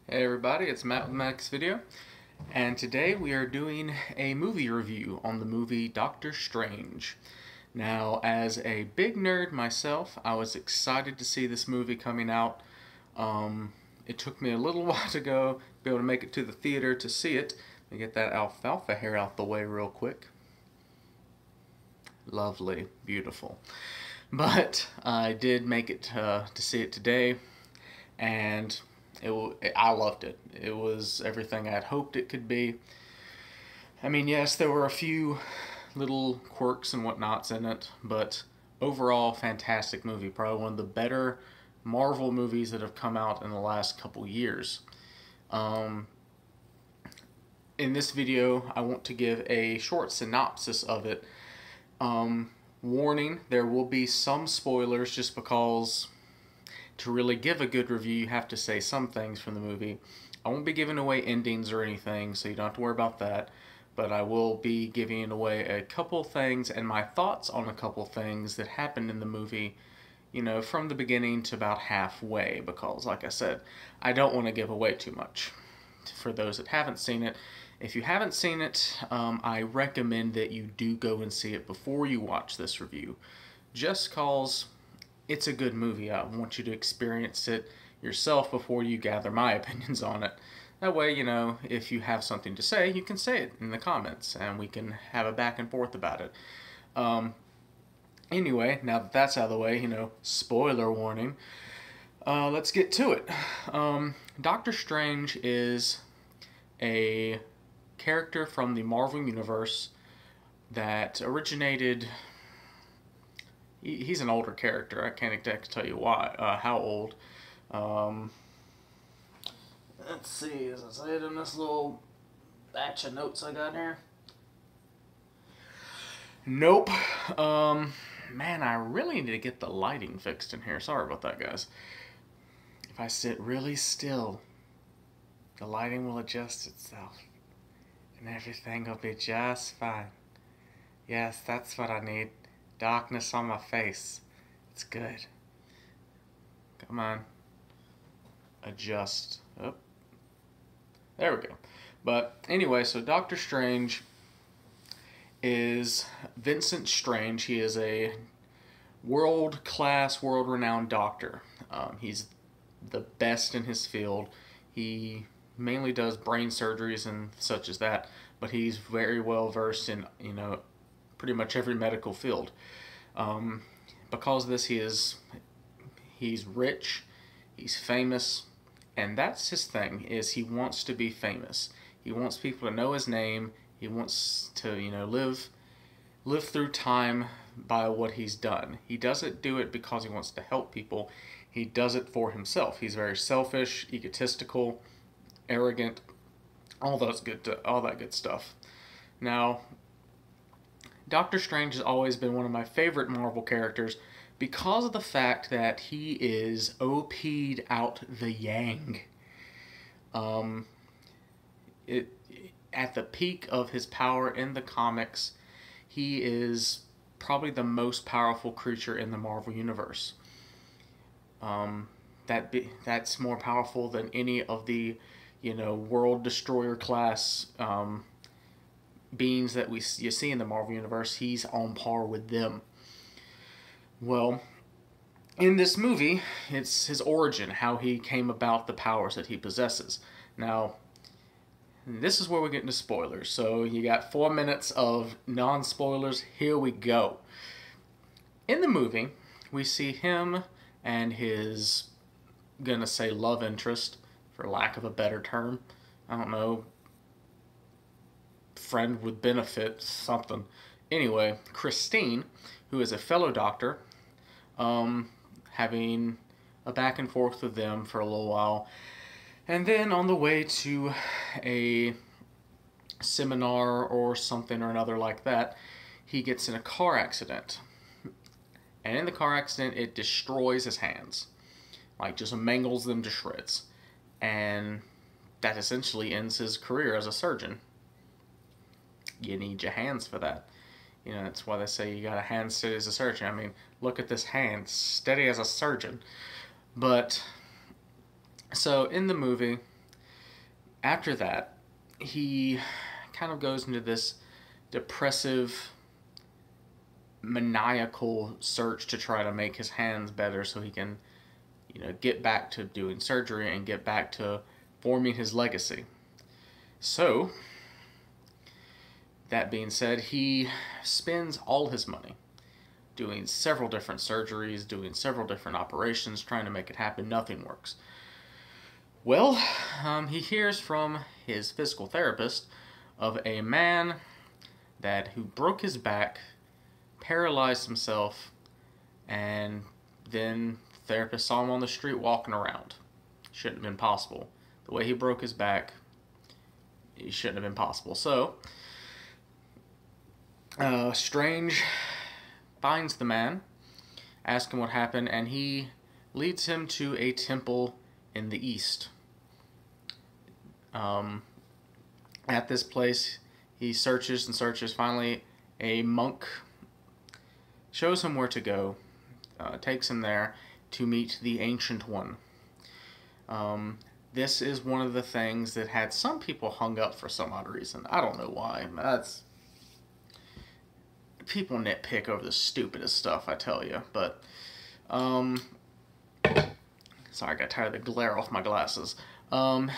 Hey everybody, it's Matt with Max Video, and today we are doing a movie review on the movie Doctor Strange. Now, as a big nerd myself, I was excited to see this movie coming out. It took me a little while to be able to make it to the theater to see it. Let me get that alfalfa hair out the way real quick. Lovely, beautiful. But I did make it to see it today, and I loved it. It was everything I had hoped it could be. I mean, yes, there were a few little quirks and whatnots in it, but overall, fantastic movie. Probably one of the better Marvel movies that have come out in the last couple years. Um, in this video, I want to give a short synopsis of it. Warning, there will be some spoilers just because to really give a good review, you have to say some things from the movie. I won't be giving away endings or anything, so you don't have to worry about that. But I will be giving away a couple things and my thoughts on a couple things that happened in the movie, from the beginning to about halfway. Because, like I said, I don't want to give away too much for those that haven't seen it. If you haven't seen it, I recommend that you do go and see it before you watch this review. Just cause it's a good movie. I want you to experience it yourself before you gather my opinions on it. That way, if you have something to say, you can say it in the comments and we can have a back and forth about it. Anyway, now that that's out of the way, spoiler warning, let's get to it. Doctor Strange is a character from the Marvel Universe that originated. He's an older character. I can't exactly tell you why, how old. Let's see, as I say it in this little batch of notes I got here. Nope. Man, I really need to get the lighting fixed in here. Sorry about that, guys. If I sit really still, the lighting will adjust itself, and everything will be just fine. Yes, that's what I need. Darkness on my face. It's good. Come on. Adjust. Oh. There we go. But anyway, so Doctor Strange is Vincent Strange. He is a world-class, world-renowned doctor. He's the best in his field. He mainly does brain surgeries and such as that, but he's very well versed in, pretty much every medical field. Because of this, he's rich, he's famous, and that's his thing. Is he wants to be famous. He wants people to know his name. He wants to live through time by what he's done. He doesn't do it because he wants to help people. He does it for himself. He's very selfish, egotistical, arrogant, all that good stuff. Now, Doctor Strange has always been one of my favorite Marvel characters because of the fact that he is OP'd out the yang. At the peak of his power in the comics, he is probably the most powerful creature in the Marvel Universe. That's more powerful than any of the, World Destroyer class beings that you see in the Marvel Universe. He's on par with them. Well, in this movie, it's his origin, how he came about the powers that he possesses. Now, this is where we get into spoilers. So you got 4 minutes of non-spoilers. Here we go. In the movie, we see him and his, gonna say love interest, for lack of a better term. I don't know, friend with benefit, something. Anyway, Christine, who is a fellow doctor, having a back and forth with them for a little while. And then on the way to a seminar or something or another like that, he gets in a car accident. And in the car accident, it destroys his hands. Like, just mangles them to shreds. And that essentially ends his career as a surgeon. You need your hands for that. That's why they say you got a hand steady as a surgeon. I mean, look at this hand, steady as a surgeon. But, so in the movie, After that, he kind of goes into this depressive, maniacal search to try to make his hands better so he can, get back to doing surgery and get back to forming his legacy. So, that being said, he spends all his money doing several different surgeries, doing several different operations, trying to make it happen. Nothing works. Well, he hears from his physical therapist of a man who broke his back, paralyzed himself, and then the therapist saw him on the street walking around. Shouldn't have been possible. The way he broke his back, it shouldn't have been possible. So, Strange finds the man, asks him what happened, and he leads him to a temple in the east. At this place, he searches and searches. Finally, a monk shows him where to go, takes him there to meet the Ancient One. This is one of the things that had some people hung up for some odd reason. I don't know why. People nitpick over the stupidest stuff, I tell you. But, sorry, I got tired of the glare off my glasses. And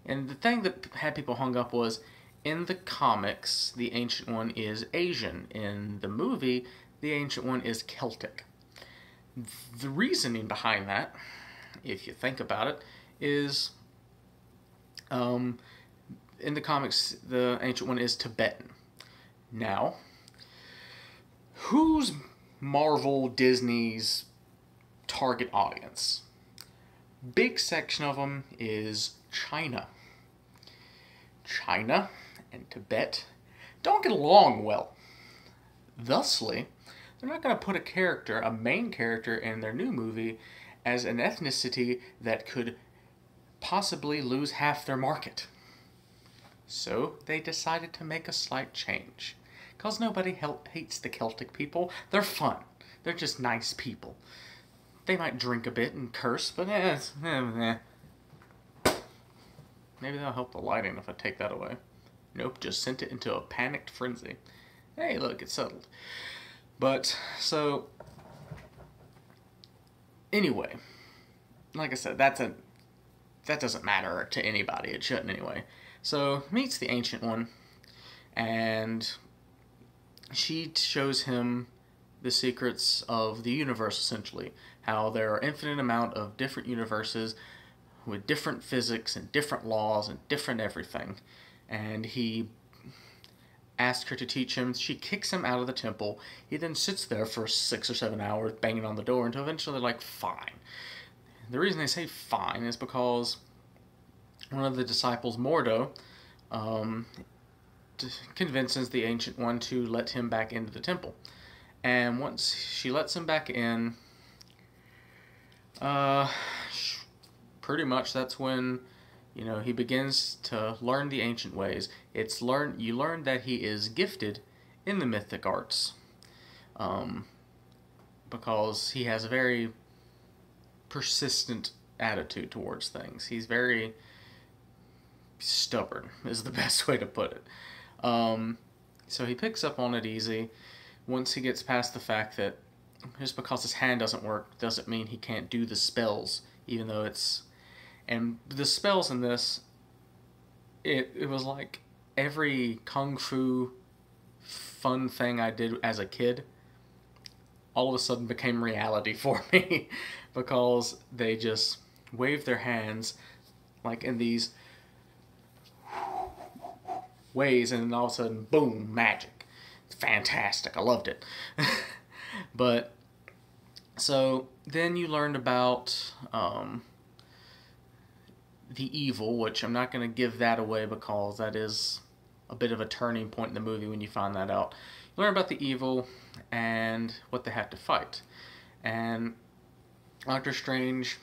the thing that had people hung up was, in the comics, the Ancient One is Asian. In the movie, the Ancient One is Celtic. The reasoning behind that, if you think about it, is, in the comics, the Ancient One is Tibetan. Now, who's Marvel, Disney's target audience? Big section of them is China. China and Tibet don't get along well. Thusly, they're not going to put a main character in their new movie as an ethnicity that could possibly lose half their market. So they decided to make a slight change. Because nobody hates the Celtic people. They're fun. They're just nice people. They might drink a bit and curse, but maybe that'll help the lighting if I take that away. Nope, just sent it into a panicked frenzy. Hey, look, it's settled. But, so, anyway, like I said, that doesn't matter to anybody. It shouldn't anyway. So, meets the Ancient One, and she shows him the secrets of the universe, essentially. How there are infinite amount of different universes with different physics and different laws and different everything. And he asks her to teach him. She kicks him out of the temple. He then sits there for 6 or 7 hours banging on the door until eventually they're like, fine. The reason they say fine is because one of the disciples, Mordo, convinces the Ancient One to let him back into the temple. And once she lets him back in, pretty much that's when, he begins to learn the ancient ways. You learn that he is gifted in the mythic arts, because he has a very persistent attitude towards things. He's very stubborn, is the best way to put it. So he picks up on it easy once he gets past the fact that just because his hand doesn't work doesn't mean he can't do the spells, even though it's... And the spells in this, it was like every kung fu fun thing I did as a kid all of a sudden became reality for me because they just wave their hands like in these ways, and then all of a sudden, boom, magic. It's fantastic. I loved it. But, so, then you learned about the evil, which I'm not going to give that away because that is a bit of a turning point in the movie when you find that out. You learn about the evil and what they have to fight. And Doctor Strange,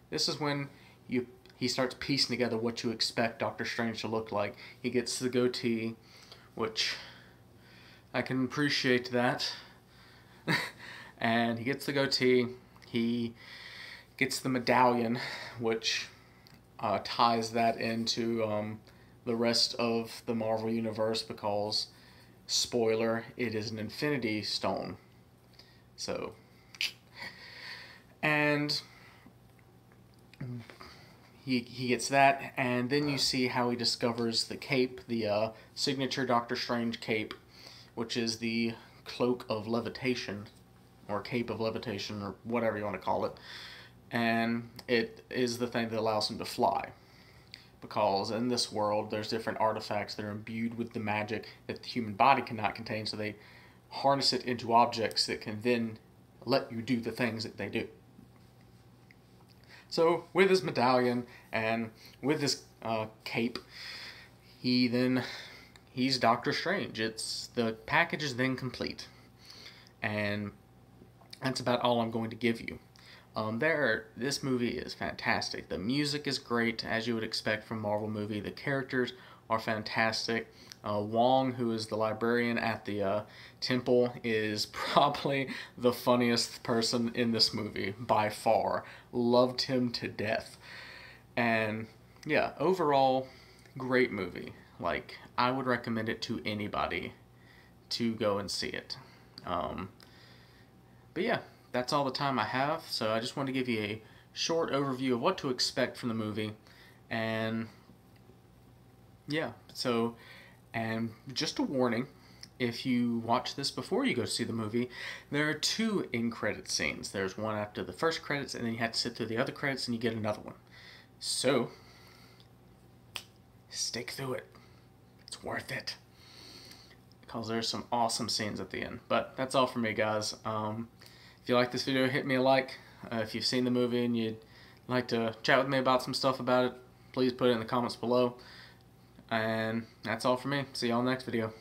this is when he starts piecing together what you expect Doctor Strange to look like. He gets the goatee, which I can appreciate that. And he gets the goatee. He gets the medallion, which ties that into the rest of the Marvel Universe because, spoiler, it is an Infinity Stone. So, and he gets that, and then you see how he discovers the cape, the signature Doctor Strange cape, which is the cloak of levitation, or cape of levitation, or whatever you want to call it. And it is the thing that allows him to fly. Because in this world, there's different artifacts that are imbued with the magic that the human body cannot contain, so they harness it into objects that can then let you do the things that they do. So, with his medallion and with his cape, he's Doctor Strange. The package is then complete. And that's about all I'm going to give you. This movie is fantastic. The music is great, as you would expect from a Marvel movie. The characters are fantastic. Wong, who is the librarian at the temple, is probably the funniest person in this movie by far. Loved him to death. And yeah, overall, great movie. Like, I would recommend it to anybody to go and see it. But yeah, that's all the time I have, so I just want to give you a short overview of what to expect from the movie. And yeah, so, and just a warning, if you watch this before you go see the movie, there are 2 end-credit scenes. There's one after the first credits, and then you have to sit through the other credits and you get another one. So, stick through it. It's worth it. Because there's some awesome scenes at the end. But that's all for me, guys. If you like this video, hit me a like. If you've seen the movie and you'd like to chat with me about some stuff about it, please put it in the comments below. And that's all for me. See y'all in the next video.